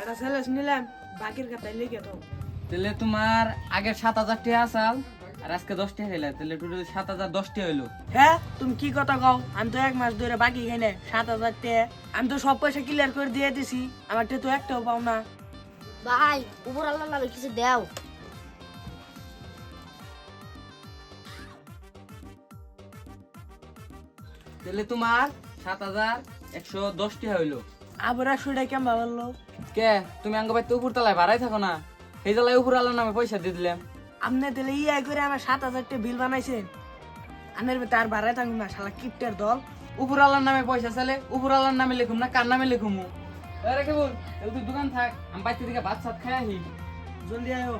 এটা সেলেস নিলাম, বাকির কথাই লিখে তো। তাহলে তোমার আগের 7,000 টাকা আসাল আর আজকে 10 টাকা হইলা, তাহলে টোটাল 7,010 টাকা হইলো। হ্যাঁ, তুমি কি কথা কও? আমি তো 1 মাস ধরে বাকি খাই না, 7,000 টাকা। আমি তো সব পয়সা ক্লিয়ার করে দিয়ে দিছি, আমার তো একটাও পাও না। ভাই উপর আল্লাহ নামে কিছু দাও। তাহলে তোমার 7,110 টাকা হইলো। আবার 100 টাকা কেমন বললো? কে তুমি আঙ্গ বাইতে উপর তলায় ভাড়াই থাকো না, সেই জ্বালায় উপর আল্লাহর নামে পয়সা দিয়ে দিলাম। আপনি তাহলে ইয়া করে আমার 7,000 টাকা বিল বানাইছেন। আনের তার ভাড়ায় থাকুন না, শালা কিপটার দল। উপর আল্লাহর নামে পয়সা চালে উপর আল্লাহর নামে লিখুম না কার নামে লিখুম? আরে কেবল তুই দোকান থাক, আমি বাইতে থেকে ভাত সাত খাই আহি। জলদি আয়ো।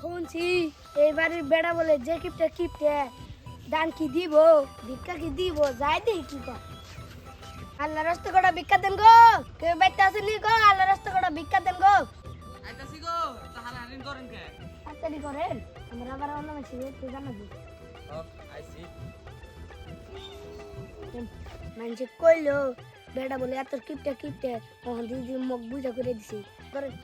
শুনছি এই বাড়ির বেড়া বলে যে কিপটে কিপটে দান কি দিব, ভিক্ষা কি দিব, যাই দিই কি কর। আল্লাহ রাস্তা কটা ভিক্ষা দেন গো, কেউ বাইতে আসেনি গো, আল্লাহ রাস্তা কটা ভিক্ষা দেন গো। আইতাছি গো, তাহারা হারিন করেন কে? তাড়াতাড়ি করেন, আমরা আবার অন্য মাসে একটু জানাবো। আইছি। মানুষে কইলো বেড়া বলে এত কিপটে কিপটে, তখন দিদি মুখ বুঝা করে দিছি। করেন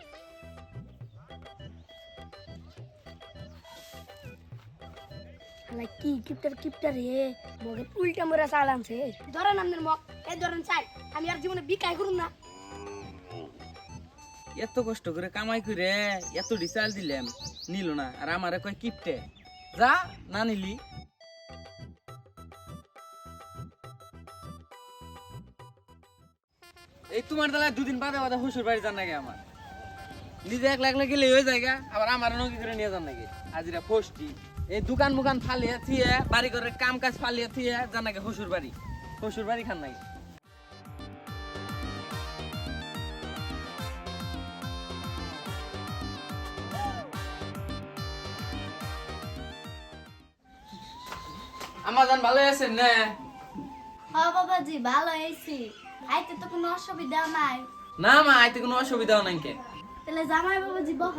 কি কিপটার কিপটার রে, মগে উল্টা মোরা চাল আনছে। ধরেন আপনার মগ, এই ধরেন চাই, আমি আর জীবনে বিকাই করুম না। এত কষ্ট করে কামাই করে এত ডিসাল দিলাম, নিল না, আর আমারে কয় কিপটে। যা না নিলি। এই তোমার দ্বারা দুদিন বাদে বাদে শ্বশুর বাড়ি যান নাকি আমার? নিজে একলা একলা গেলে হয়ে জায়গা, আবার আমার নকি করে নিয়ে যান নাকি? আজিরা ফষ্টি এই দোকান মুকান ফালিয়ে থিয়ে বাড়ি করে কাম কাজ ফালিয়ে থিয়ে যান নাকি শ্বশুর বাড়ি? শ্বশুর বাড়ি খান নাকি? আমাজন ভালো আছেন না? হ্যাঁ বাবাজি ভালো হয়েছি, আইতে তো কোনো অসুবিধা নাই। না মা, আইতে কোনো অসুবিধাও নাই কে। তাহলে জামাই বাবাজি বহ।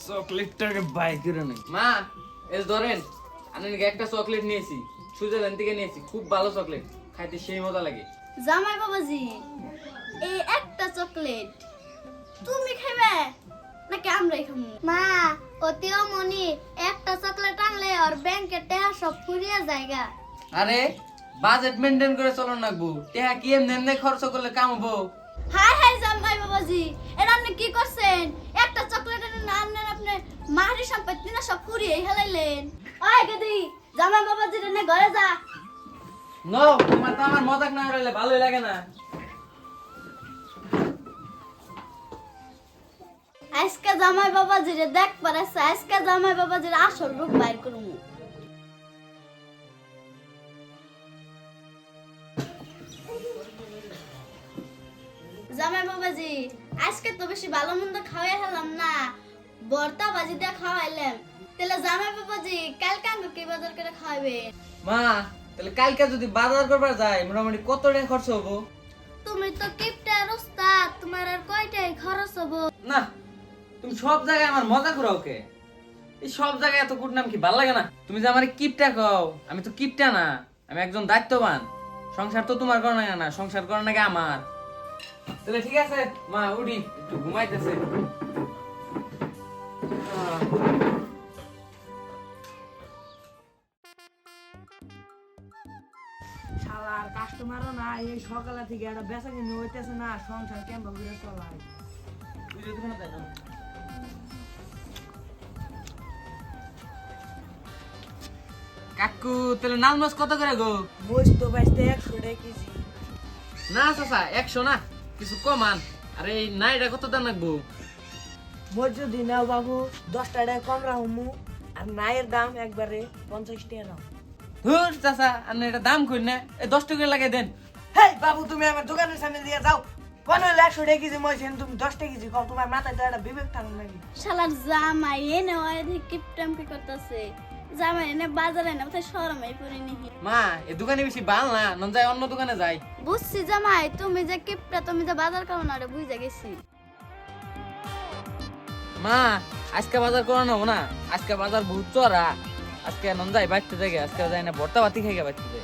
চকলেটটাকে বাই করে নেই মা, এস ধরেন, আমি একটা চকলেট নিয়েছি, সুইজারল্যান্ড থেকে নিয়েছি, খুব ভালো চকলেট, খাইতে সেই মজা লাগে। জামাই বাবাজি এই একটা চকলেট তুমি খাবে নাকি আমরাই খাবো? মা অতিও মনি একটা চকলেট আনলে আর ব্যাংকের টাকা সব ফুরিয়ে যায়গা। আরে বাজেট মেনটেন করে চলন লাগবো, টেহা কি এমনি এমনি খরচ করলে কামাবো? হাই হাই জামাই বাবাজি, এটা আপনি কি করছেন? একটা চকলেট এনে আনলেন, আপনি মাহারি সম্পত্তি না সব ফুরিয়ে হেলাইলেন। ওই গদি জামাই বাবাজি রে ঘরে যা। নো, তোমার তো আমার মজাক না রইলে ভালোই লাগে না। আজকে জামাই বাবাজি রে দেখ পারেছে, আজকে জামাই বাবাজির আসল রূপ বাইর করবো। জামাই বাবাজি আজকে তো বেশি ভালো মন্দ খাওয়াই হলাম না, বর্তা বাজি দিয়ে খাওয়াইলাম। তাহলে জামাই বাবাজি কালকে আমাকে কি বাজার করে খাওয়াবেন? মা তাহলে কালকে যদি বাজার করবার যাই মোটামুটি কত টাকা খরচ হবো? তুমি তো কিপটার ওস্তাদ, তোমার আর কয়টাই খরচ হবো? না, তুমি সব জায়গায় আমার মজা করো ওকে, এই সব জায়গায় এত কুট নাম কি ভাল লাগে না? তুমি যে আমার কিপটা কও, আমি তো কিপটা না, আমি একজন দায়িত্ববান। সংসার তো তোমার করার না, সংসার করার নাকি আমার। তাহলে ঠিক আছে মা, উঠি, একটু ঘুমাইতেছে। শালার কাস্টমারও না, এই সকালে থেকে একটা বেচা কিনে হইতেছে না, সংসার কেমন করে চলায়। কাকু তাহলে নাল মাছ কত করে গো? মোজ তো বাইতে 100 টাকা কেজি। না চাচা 100 না, কিছু কমান। আরে এই নাইটা কত দাম রাখবো? মোজ যদি নাও বাবু 10 টাকা কম রাখমু, আর নাইয়ের দাম একবারে 50 টাকা নাও। ধুর চাচা, আপনি এটা দাম করি না, এই 10 টাকা লাগাই দেন। হেই বাবু, তুমি আমার দোকানের সামনে দিয়ে যাও, কোন হলে 100 টাকা কেজি মোজ, তুমি 10 টাকা কেজি কও, তোমার মাথায় তো একটা বিবেক থাকুন নাকি? শালার জামাই এনে ওই কিপটাম কি করতেছে, জামাই এনে বাজারে না কোথায় শরমাই পড়ে নিহি। মা এই দোকানে বেশি ভাল না, নন যাই অন্য দোকানে যাই। বুঝছি জামাই, তুমি যে কিপটা, তুমি যে বাজার করো না, বুঝে গেছি। মা আজকে বাজার করানো না, আজকে বাজার বহুত চড়া। আজকে নন যাই বাইতে যাই, আজকে যাই না ভর্তা বাতি খাই বাইতে যাই।